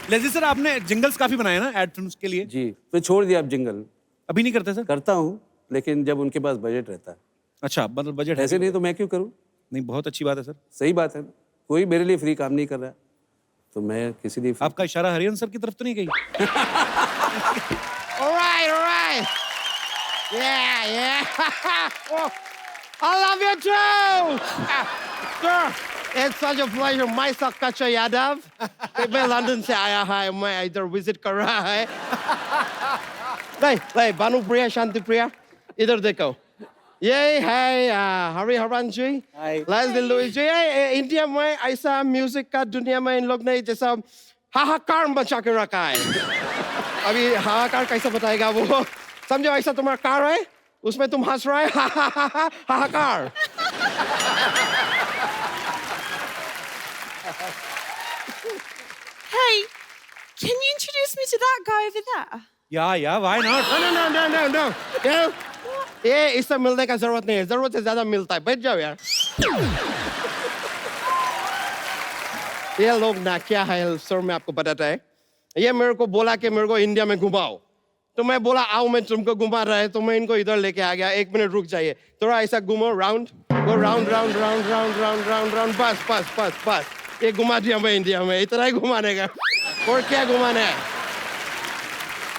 लेजी सर, आपने जिंगल्स काफी बनाए ना एड फिल्म्स के लिए? जी, तो छोड़ दिया अब जिंगल। अभी नहीं करते सर? करता हूँ, लेकिन जब उनके पास बजट रहता है। अच्छा, मतलब बजट है? ऐसे नहीं तो मैं क्यों करूँ? नहीं, बहुत अच्छी बात है सर। सही बात है ना, कोई मेरे लिए फ्री काम नहीं कर रहा है, तो मैं किसी लिए आपका इशारा हरिहरन सर की तरफ तो नहीं गई? All right. Yeah, yeah. Oh, I love you too. Sir, it's such a pleasure. Myself Kacha Yadav. मैं लंदन से आया है, मैं इधर विजिट कर रहा है। नहीं, भानु प्रिया, शांति प्रिया, इधर देखो। ये है हरिहरन जी, लेस्ली लुइस जी। इंडिया में ऐसा म्यूजिक का दुनिया में इन लोग ने जैसा हाहाकार मचा के रखा है। अभी हाहाकार कैसे बताएगा वो? समझो ऐसा तुम्हारा कार है, उसमें तुम हंस रहे हाहाकार। Hey, can you introduce me to that guy over there? या why not? No. ये इससे मिलने का जरूरत नहीं है, जरूरत से ज्यादा मिलता है। बैठ जाओ यार। ये लोग ना क्या है सर, मैं आपको बताता है। ये मेरे को बोला कि मेरे को इंडिया में घुमाओ, तो मैं बोला आओ मैं तुमको घुमा रहा है, तो मैं इनको इधर लेके आ गया। 1 मिनट रुक जाइए, थोड़ा ऐसा घूमो, राउंड राउंड, बस ये घुमा दिया मैं इंडिया में। इतना ही घुमाने का, और क्या घुमाना है?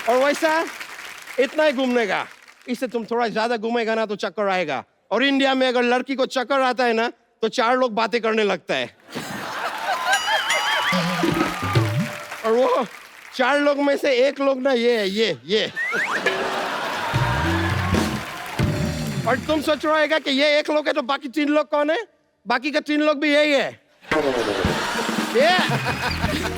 और वैसा इतना ही घूमने का। इससे तुम थोड़ा ज्यादा घूमेगा ना तो चक्कर आएगा। और इंडिया में अगर लड़की को चक्कर आता है ना तो 4 लोग बातें करने लगता है। और वो 4 लोग में से 1 लोग ना ये और तुम सोच रहेगा कि ये 1 लोग है तो बाकी 3 लोग कौन है? बाकी का 3 लोग भी यही है।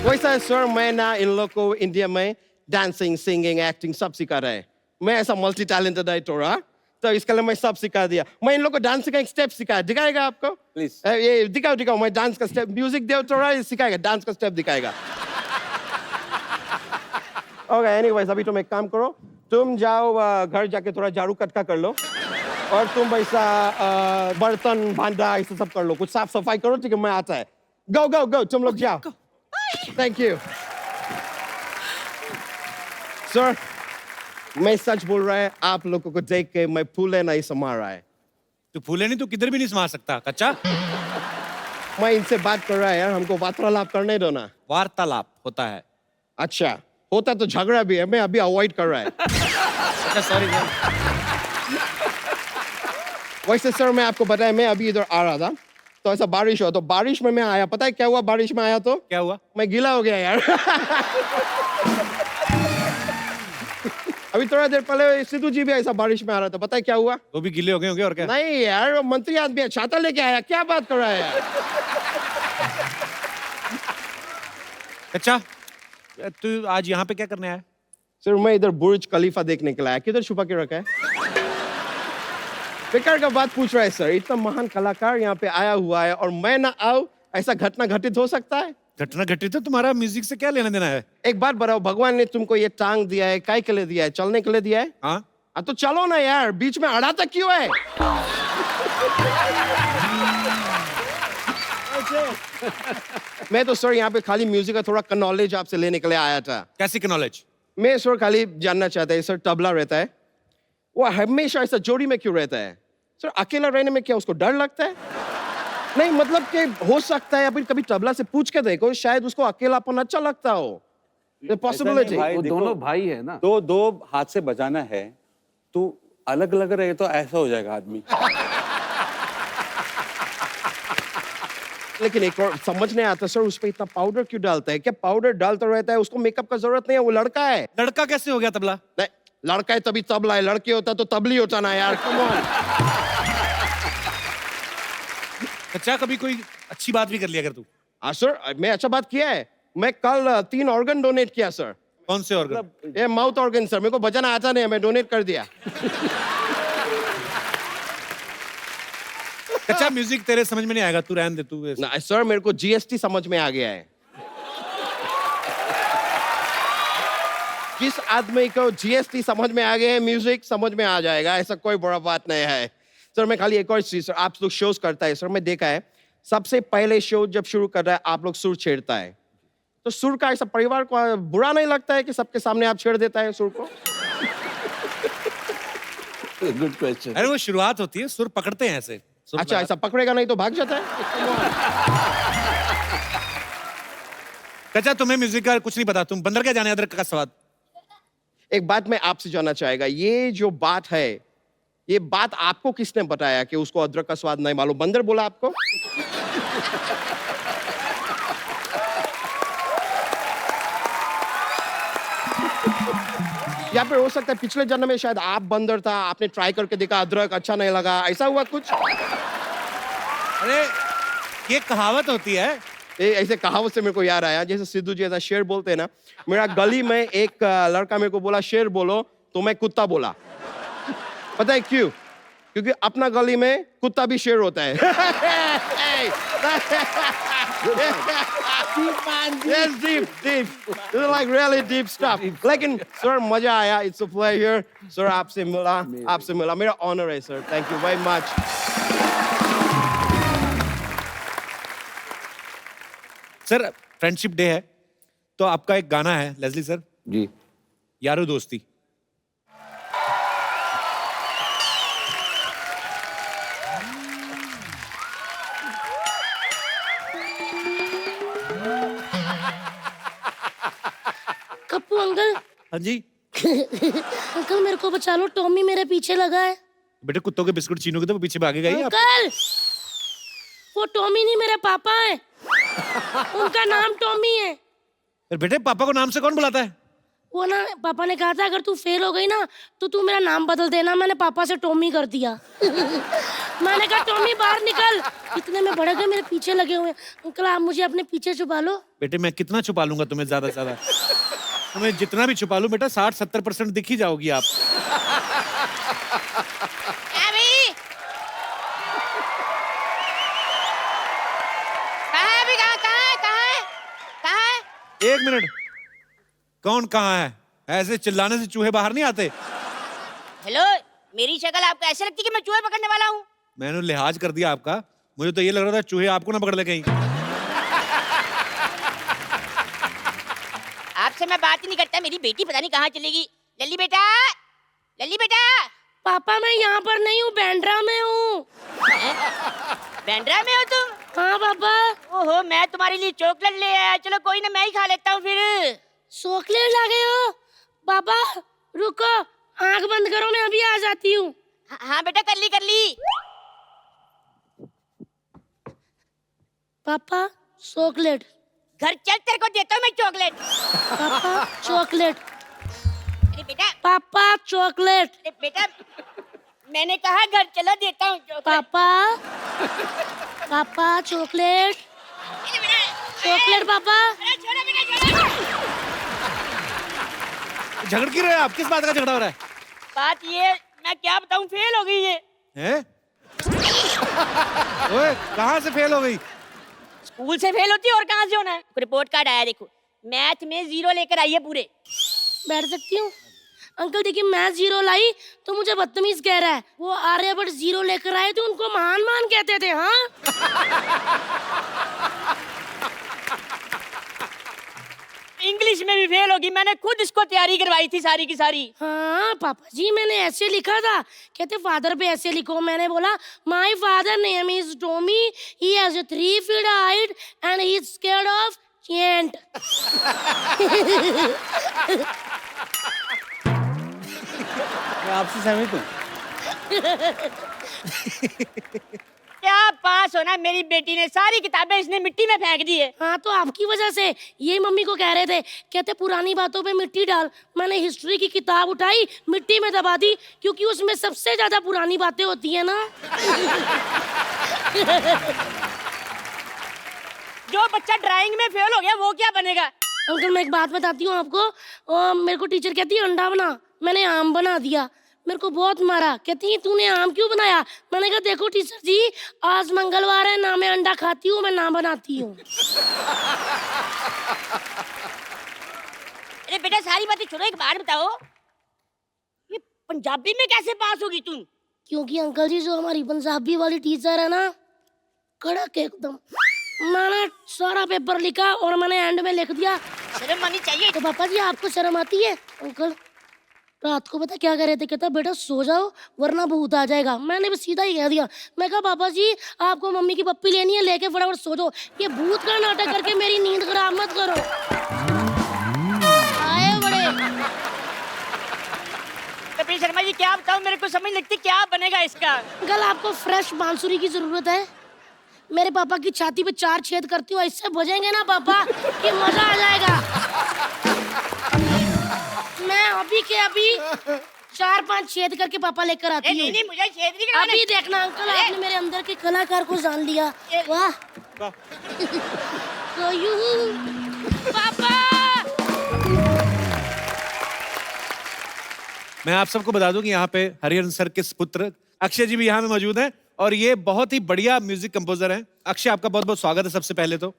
वैसा है सर, मैं ना इन लोग को इंडिया में डांसिंग, सिंगिंग, एक्टिंग सब सिखा रहा है। मैं ऐसा मल्टी टैलेंटेड है थोड़ा, तो इसके लिए मैं सब सिखा दिया। मैं इन लोग को डांस का एक स्टेप सिखाया, दिखाएगा आपको? प्लीज। ये दिखाओ, मैं डांस का स्टेप, म्यूजिक दे थोड़ा, सिखाएगा, डांस का स्टेप दिखाएगा। ओके, एनीवेज अभी तुम एक काम करो, तुम जाओ घर जाके थोड़ा झाड़ू कटका कर लो, और तुम ऐसा बर्तन भांडा ऐसा सब कर लो, कुछ साफ सफाई करो, ठीक है? मैं आता है। गो, तुम लोग जाओ। Thank you sir. मैं सच बोल रहा है, आप लोगों को देख के मैं फूले नहीं समा रहा है। तो फूले नहीं तो किधर भी नहीं समा सकता कच्चा। मैं इनसे बात कर रहा है यार, हमको वार्तालाप करने दो ना। वार्तालाप होता है? अच्छा, होता तो झगड़ा भी है, मैं अभी अवॉइड कर रहा है। अच्छा सॉरी। वैसे सर मैं आपको बताया, मैं अभी इधर आ रहा था तो ऐसा बारिश हुआ, तो बारिश में मैं आया, पता है क्या हुआ? बारिश में आया तो क्या हुआ? मैं गीला हो गया यार। अभी थोड़ा देर पहले सिद्धू जी भी ऐसा बारिश में आ रहा था, पता है क्या हुआ? वो भी गीले हो गए होंगे और क्या? नहीं यार, वो मंत्री आदमी है, छाता लेके आया, क्या बात कर रहा है यार? अच्छा, तू आज यहाँ पे क्या करने आया? सर मैं इधर बुर्ज खलीफा देखने के लिए आया। किधर छुपा के रखा है? बेकार का बात पूछ रहा है सर, इतना महान कलाकार यहाँ पे आया हुआ है और मैं ना आऊं, ऐसा घटना घटित हो सकता है? घटना घटित है, तुम्हारा म्यूजिक से क्या लेना देना है? एक बात बताओ, भगवान ने तुमको ये टांग दिया है, काय के लिए दिया है? चलने के लिए दिया है? हाँ तो चलो ना यार, बीच में अड़ा तक क्यों है? मैं तो सर यहाँ पे खाली म्यूजिक का थोड़ा नॉलेज आपसे लेने के लिए आया था। कैसी की नॉलेज? मैं सर खाली जानना चाहता है, सर तबला रहता है, वो हमेशा ऐसा जोड़ी में क्यों रहता है? सर अकेला रहने में क्या उसको डर लगता है? नहीं मतलब कि हो सकता है अभी कभी तबला से पूछ के देखो, शायद उसको अकेलापन अच्छा लगता हो। पॉसिबिलिटी। वो दोनों भाई है ना, तो 2 हाथ से बजाना है, तो अलग अलग रहे तो ऐसा हो जाएगा आदमी। लेकिन एक और समझ नहीं आता सर, उस पे इतना पाउडर क्यों डालता है? क्या पाउडर डालता रहता है? उसको मेकअप का जरूरत नहीं है, वो लड़का है। लड़का कैसे हो गया तबला? नहीं, लड़का है तभी तबला है, लड़की होता तो तबली होता ना यार, कम ऑन। अच्छा कभी कोई अच्छी बात भी कर लिया कर तू। हाँ सर, मैं अच्छा बात किया है। मैं कल 3 ऑर्गन डोनेट किया सर। कौन से ऑर्गन? ये माउथ ऑर्गन सर, मेरे को बजाना आता नहीं है, मैं डोनेट कर दिया। अच्छा म्यूजिक तेरे समझ में नहीं आएगा, तू रहने दे तू ऐसे। ना सर, मेरे को जीएसटी समझ में आ गया है। जिस आदमी को जीएसटी समझ में आ गया है, म्यूजिक समझ में आ जाएगा, ऐसा कोई बड़ा बात नहीं है। सर मैं खाली एक और चीज, सर आप लोग शोज करता है सर, मैं देखा है सबसे पहले शो जब शुरू कर रहा है आप लोग सुर छेड़ता है, तो सुर का ऐसा परिवार को बुरा नहीं लगता है कि सबके सामने आप छेड़ देता है सुर को? Good question. अरे वो शुरुआत होती है, सुर पकड़ते हैं ऐसे। अच्छा, ऐसा पकड़ेगा नहीं तो भाग जाता है? अच्छा तुम्हें म्यूजिक का कुछ नहीं पता, तुम बंदर क्या जाने अदरक का स्वाद। एक बात मैं आपसे जानना चाहेगा, ये जो बात है, ये बात आपको किसने बताया कि उसको अदरक का स्वाद नहीं मालूम? बंदर बोला आपको? या फिर हो सकता है पिछले जन्म में शायद आप बंदर था, आपने ट्राई करके देखा, अदरक अच्छा नहीं लगा, ऐसा हुआ कुछ? अरे ये कहावत होती है। ऐसे कहावत से मेरे को याद आया, जैसे सिद्धू जी ऐसा शेर बोलते हैं ना, मेरा गली में एक लड़का मेरे को बोला शेर बोलो, तो मैं कुत्ता बोला। पता है क्यों? क्योंकि अपना गली में कुत्ता भी शेर होता है। Yes, deep. This is like really deep stuff. लेकिन सर मजा आया, it's a pleasure. सर आपसे मिला, मेरा ऑनर है sir, thank you very much. Sir friendship day है, तो आपका एक गाना है लेस्ली सर, जी यारो दोस्ती। कप्पू अंकल। हाँ जी। अंकल मेरे को बचा लो, टॉमी मेरे पीछे लगा है। बेटे कुत्तों के बिस्कुट छीनोगे तो वो पीछे भागेगा ही। अंकल वो टॉमी नहीं, मेरे पापा है, उनका नाम टॉमी है। फिर बेटे पापा को नाम से कौन बुलाता है? वो ना पापा ने कहा था अगर तू फेल हो गई ना तो तू मेरा नाम बदल देना। मैंने पापा से टॉमी कर दिया। मैंने कहा टॉमी बाहर निकल, इतने में बड़े गए मेरे पीछे लगे हुए। अंकल आप मुझे अपने पीछे छुपा लो। बेटे मैं कितना छुपा लूंगा तुम्हें, ज्यादा से ज्यादा तुम्हें जितना भी छुपा लूं बेटा 60-70% दिख ही जाओगी आप। एक मिनट, कौन कहाँ है? ऐसे चिल्लाने से चूहे बाहर नहीं आते। हेलो, मेरी शक्ल आपको ऐसे लगती है कि मैं चूहे पकड़ने वाला हूँ? मैंने लिहाज कर दिया आपका, मुझे तो ये लग रहा था चूहे आपको ना पकड़ ले कहीं। आपसे मैं बात ही नहीं करता, मेरी बेटी पता नहीं कहाँ चलेगी। लल्ली बेटा, लल्ली बेटा। पापा मैं यहाँ पर नहीं हूँ, बैंड्रा में हूँ। बैंड्रा में हो तुम? हाँ पापा। ओहो, मैं तुम्हारे लिए चॉकलेट ले आया। चलो कोई ना, मैं ही खा लेता हूँ फिर। चॉकलेट ला गए हो? पापा रुको, आंख बंद करो, मैं अभी आ जाती हूँ। हाँ बेटा, कर ली। पापा चॉकलेट। घर चल, तेरे को देता हूँ मैं चॉकलेट। पापा चॉकलेट। अरे बेटा। पापा चॉकलेट। अरे बेटा, मैंने कहा घर चलो, देता हूँ चॉकलेट। पापा चॉकलेट। चॉकलेट पापा। अरे छोड़ो बेटा, छोड़ो। झगड़ क्यों रहे हैं आप? किस बात का झगड़ा हो रहा है? बात ये, मैं क्या बताऊँ, फेल हो गई ये। हैं? ओए कहाँ से फेल हो गई? स्कूल से फेल होती है और कहाँ से होना है? रिपोर्ट कार्ड आया देखो, मैथ में 0 लेकर आई है पूरे। बैठ सकती हूँ? अंकल देखिए, मैं 0 लाई तो मुझे बदतमीज कह रहा है। वो आर्यभट्ट 0 लेकर आए तो उनको महान कहते थे। हाँ इंग्लिश में भी फेल होगी, मैंने खुद इसको तैयारी करवाई थी सारी की सारी। हाँ पापा जी, मैंने ऐसे लिखा था, कहते फादर पे ऐसे लिखो। मैंने बोला my father name is Tommy, he has a 3 feet height and he is scared of giant। मैं आपसे सहमत हूँ। क्या पास होना, मेरी बेटी ने सारी किताबें इसने मिट्टी में फेंक दी है। हाँ तो आपकी वजह से, ये मम्मी को कह रहे थे, कहते पुरानी बातों पे मिट्टी डाल। मैंने हिस्ट्री की किताब उठाई, मिट्टी में दबा दी, क्योंकि उसमें सबसे ज्यादा पुरानी बातें होती है ना। जो बच्चा ड्राइंग में फेल हो गया वो क्या बनेगा? अंकल मैं एक बात बताती हूँ आपको। मेरे को टीचर कहती है अंडा बना, मैंने आम बना दिया। मेरे को बहुत मारा, कहती है तूने आम क्यों बनाया? मैंने कहा देखो टीचर जी, आज मंगलवार है, ना मैं अंडा खाती हूँ, मैं ना बनाती हूँ। अरे बेटा सारी बातें छोड़ो, एक बात बताओ, ये पंजाबी में कैसे पास होगी तुम? क्योंकि अंकल जी जो हमारी पंजाबी वाली टीचर है ना, कड़क एकदम। मैंने सारा पेपर लिखा और मैंने एंड में लिख दिया शर्म आनी चाहिए। तो पापा जी आपको शर्म आती है? अंकल रात को पता क्या कह रहे थे, कहता बेटा सो जाओ वरना भूत आ जाएगा। मैंने भी सीधा ही कह दिया, मैं कहा पापा जी आपको मम्मी की पप्पी लेनी है, लेके फटाफट सो जाओ, ये भूत का नाटक करके मेरी नींद खराब मत करो। आए बड़े। कपिल शर्मा जी क्या बताऊं, मेरे को समझ लगती क्या बनेगा इसका। अंकल आपको फ्रेश बांसुरी की जरूरत है। मेरे पापा की छाती पे 4 छेद करती हूँ, इससे बजेंगे ना पापा कि मजा आ जाएगा। मैं अभी के अभी 4-5 छेद करके पापा लेकर आती हूँ। नहीं मुझे छेद नहीं करवाने। अभी देखना अंकल, आपने मेरे अंदर के कलाकार को जान लिया। वाह पापा। मैं आप सबको बता दूं कि यहाँ पे हरिहरन सर के पुत्र अक्षय जी भी यहाँ में मौजूद हैं और ये बहुत ही बढ़िया म्यूजिक कंपोजर हैं। अक्षय आपका बहुत बहुत स्वागत है सबसे पहले तो।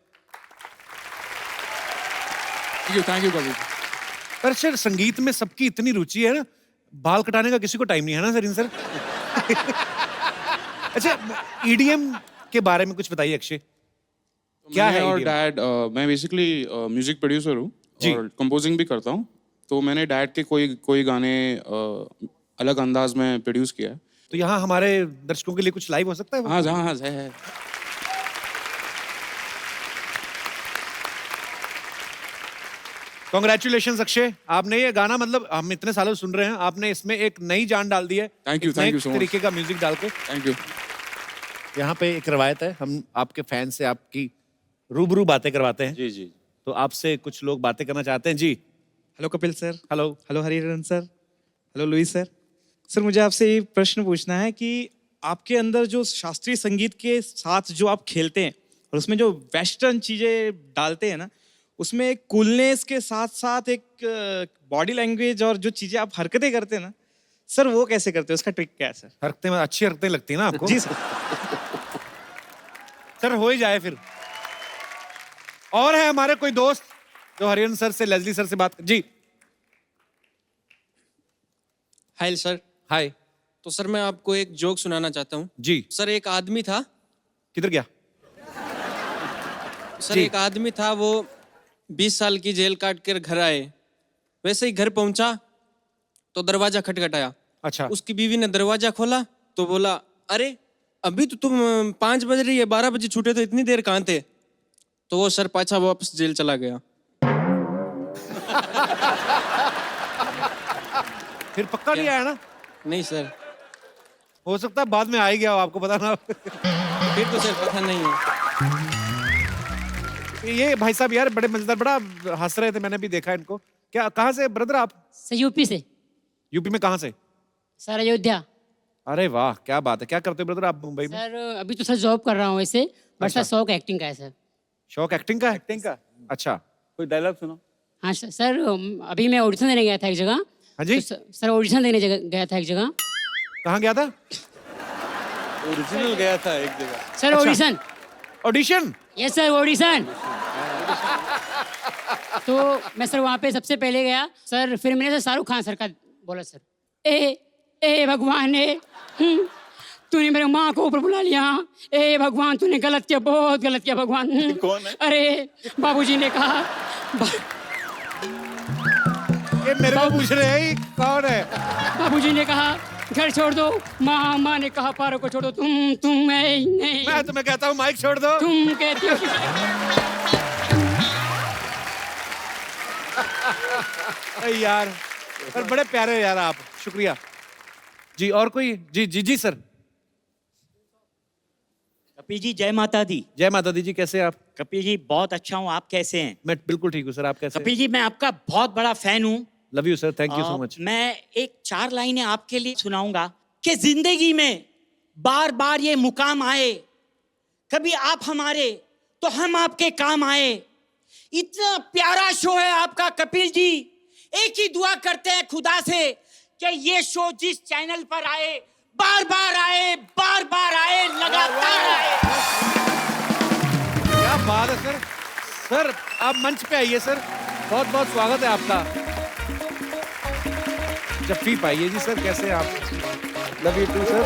थैंक यू कवि। पर सर संगीत में सबकी इतनी रुचि है ना, बाल कटाने का किसी को टाइम नहीं है ना सर इन सर। अच्छा ईडीएम के बारे में कुछ बताइए अक्षय, क्या है और EDM? डैड मैं बेसिकली म्यूजिक प्रोड्यूसर हूँ और कंपोजिंग भी करता हूँ। तो मैंने डैड के कोई गाने अलग अंदाज में प्रोड्यूस किया है। तो यहाँ हमारे दर्शकों के लिए कुछ लाइव हो सकता है? हाँ है। कॉन्ग्रेचुलेशन अक्षय, आपने ये गाना मतलब हम इतने सालों से सुन रहे हैं, आपने इसमें एक नई जान डाल दी है। Thank you so much. तरीके का म्यूजिक डाल के। Thank you. यहाँ पे एक रवायत है, हम आपके फैन से आपकी रूबरू बातें करवाते हैं। जी जी। तो आपसे कुछ लोग बातें करना चाहते हैं। जी hello Kapil sir. Hello. Hello Hariharan sir. Hello Louis sir. Sir मुझे आपसे ये प्रश्न पूछना है कि आपके अंदर जो शास्त्रीय संगीत के साथ जो आप खेलते हैं और उसमें जो वेस्टर्न चीजें डालते हैं ना, उसमें एक कूलनेस के साथ साथ एक बॉडी लैंग्वेज और जो चीजें आप हरकतें करते हैं ना सर, वो कैसे करते हैं? उसका ट्रिक क्या है सर? हरकतें में अच्छी हरकतें लगती है ना आपको? जी सर। सर हो ही जाए फिर। और है हमारे कोई दोस्त जो हरिहरन सर से, लेजली सर से बात। जी हाय सर। हाय। तो सर मैं आपको एक जोक सुनाना चाहता हूँ। जी सर एक आदमी था। किधर गया? सर एक आदमी था, वो 20 साल की जेल काट कर घर आए। वैसे ही घर पहुंचा तो दरवाजा खटखटाया। अच्छा। उसकी बीवी ने दरवाजा खोला तो बोला अरे अभी तो तुम 5 बज रही है, 12 बजे छूटे, तो इतनी देर कहाँ थे? तो वो सर पाछा वापस जेल चला गया। फिर पक्का नहीं आया ना? नहीं सर। हो सकता है बाद में आ ही गया हो, आपको पता ना। फिर तो सर पता नहीं है। ये भाई साहब यार बड़े मजेदार, बड़ा हंस रहे थे, मैंने भी देखा इनको। क्या, कहाँ से ब्रदर आप? सर यूपी से। यूपी में कहाँ से? सर अयोध्या। अरे वाह क्या बात है। क्या करते हो ब्रदर आप मुंबई में? सर अभी तो सर जॉब कर रहा हूँ वैसे, बट सर शौक एक्टिंग का है सर। शौक एक्टिंग का है? एक्टिंग का। अच्छा कोई डायलॉग सुनो। हाँ सर अभी मैं ऑडिशन देने गया था एक जगह। हाँ जी। तो सर ऑडिशन देने गया था एक जगह। कहाँ गया था? ओरिजिनल गया था एक जगह। Sir audition. Audition? Yes sir audition. तो मैं सर वहाँ पे सबसे पहले गया सर, फिर मैंने सर शाहरुख खान सर का बोला सर, ए भगवान तूने मेरे माँ को ऊपर बुला लिया। ए भगवान तूने गलत किया, बहुत गलत किया भगवान। कौन है? अरे बाबूजी ने कहा ये मेरे को पूछ रहे हैं ये कौन है? बाबूजी ने कहा घर छोड़ दो, माँ ने कहा पारो को छोड़ दो, तुम नहीं। मैं तुम्हें कहता हूँ माइक छोड़ दो। तुम कहती हो यार पर बड़े प्यारे हो यार आप, शुक्रिया जी। और कोई? जी जी जी सर। कपिल जी जय माता दी। जय माता दी जी, कैसे आप? कपिल जी बहुत अच्छा हूँ, आप कैसे हैं? मैं बिल्कुल ठीक हूँ सर, आप कैसे? कपिल जी मैं आपका बहुत बड़ा फैन हूँ। Love you sir, thank you so much. मैं एक 4 लाइनें आपके लिए सुनाऊंगा कि जिंदगी में बार बार ये मुकाम आए, कभी आप हमारे तो हम आपके काम आए। इतना प्यारा शो है आपका कपिल जी। एक ही दुआ करते हैं खुदा से कि ये शो जिस चैनल पर आए, बार बार आए, बार बार आए, लगातार आए। क्या बात है सर। सर आप मंच पे आइए सर, बहुत बहुत स्वागत है आपका। जफीप आइए जी सर, कैसे हैं आप? Love you too sir.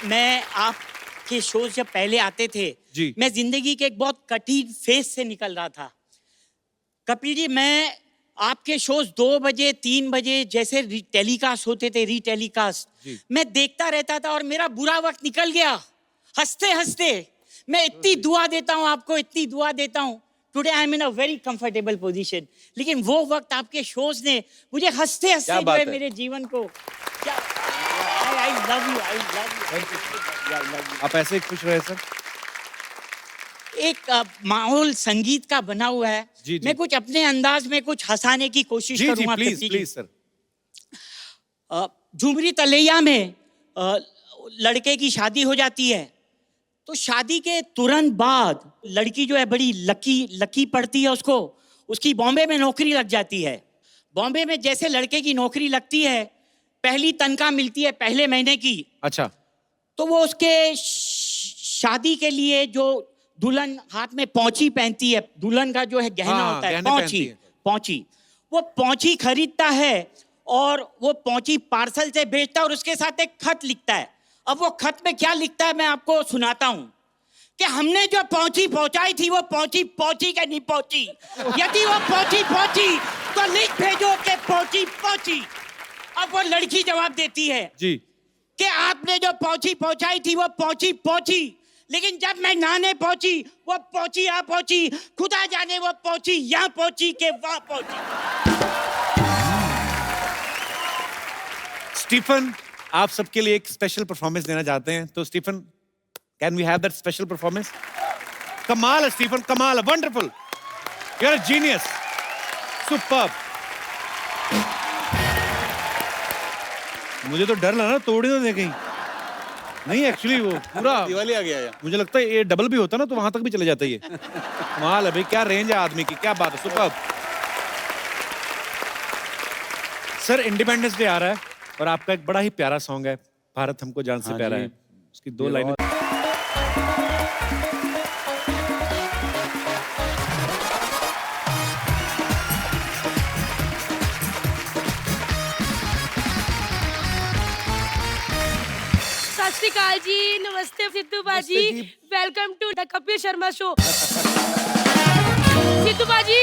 मैं आपके शोज जब पहले आते थे जी, मैं जिंदगी के एक बहुत कठिन फेज से निकल रहा था। कपिल जी, मैं आपके शोज 2 बजे 3 बजे जैसे टेलीकास्ट होते थे, रीटेलीकास्ट, मैं देखता रहता था और मेरा बुरा वक्त निकल गया हंसते हंसते। मैं इतनी दुआ देता हूँ आपको, इतनी दुआ देता हूँ। Today I am in a very comfortable position, लेकिन वो वक्त आपके शोज ने मुझे हंसते हंसते जो है मेरे जीवन को I love you, I love you. आप ऐसे ही खुश रहे सर। एक माहौल संगीत का बना हुआ है। जी, जी। मैं कुछ अपने अंदाज में कुछ हंसाने की कोशिश जी जी करूंगा। Please Kapil ji. Please sir. Jhumri Telaiya में लड़के की शादी हो जाती है, तो शादी के तुरंत बाद लड़की जो है बड़ी लकी पड़ती है उसको, उसकी बॉम्बे में नौकरी लग जाती है। बॉम्बे में जैसे लड़के की नौकरी लगती है, पहली तनख्वाह मिलती है पहले महीने की। अच्छा। तो वो उसके शादी के लिए जो दुल्हन हाथ में पौंची पहनती है, दुल्हन का जो है गहना होता है, पौंची, वो पौंची खरीदता है और वो पौंची पार्सल से भेजता है और उसके साथ एक खत लिखता है। अब वो खत में क्या लिखता है मैं आपको सुनाता हूँ कि हमने जो पौंची पहुंचाई थी वो पौंची पहुंची के नहीं पहुंची। यदि वो पहुंची तो लिख भेजो कि पहुंची। अब वो लड़की जवाब देती है जी कि आपने जो पहुंची पहुंचाई थी वो पहुंची, लेकिन जब मैं नहाने पहुंची वो पहुंची यहाँ पहुंची, खुदा जाने वो पहुंची यहाँ पहुंची के वहां पहुंची। स्टीफन, आप सबके लिए एक स्पेशल परफॉर्मेंस देना चाहते हैं, तो Stephen can we have that special performance? कमाल है स्टीफन, कमाल है, wonderful, you are a genius, superb. मुझे तो डर लगा ना तोड़ी तो दे कहीं। नहीं एक्चुअली वो पूरा दिवाली आ गया यार। मुझे लगता है ये डबल भी होता ना तो वहां तक भी चले जाता है ये। कमाल है भाई, क्या रेंज है आदमी की, क्या बात है, सुपर्ब। सर इंडिपेंडेंस डे आ रहा है और आपका एक बड़ा ही प्यारा सॉन्ग है, भारत हमको जान से प्यारा है, उसकी 2 लाइनें। सत श्री अकाल जी, नमस्ते सिद्धू बाजी, welcome to the Kapil Sharma show. Sidhu बाजी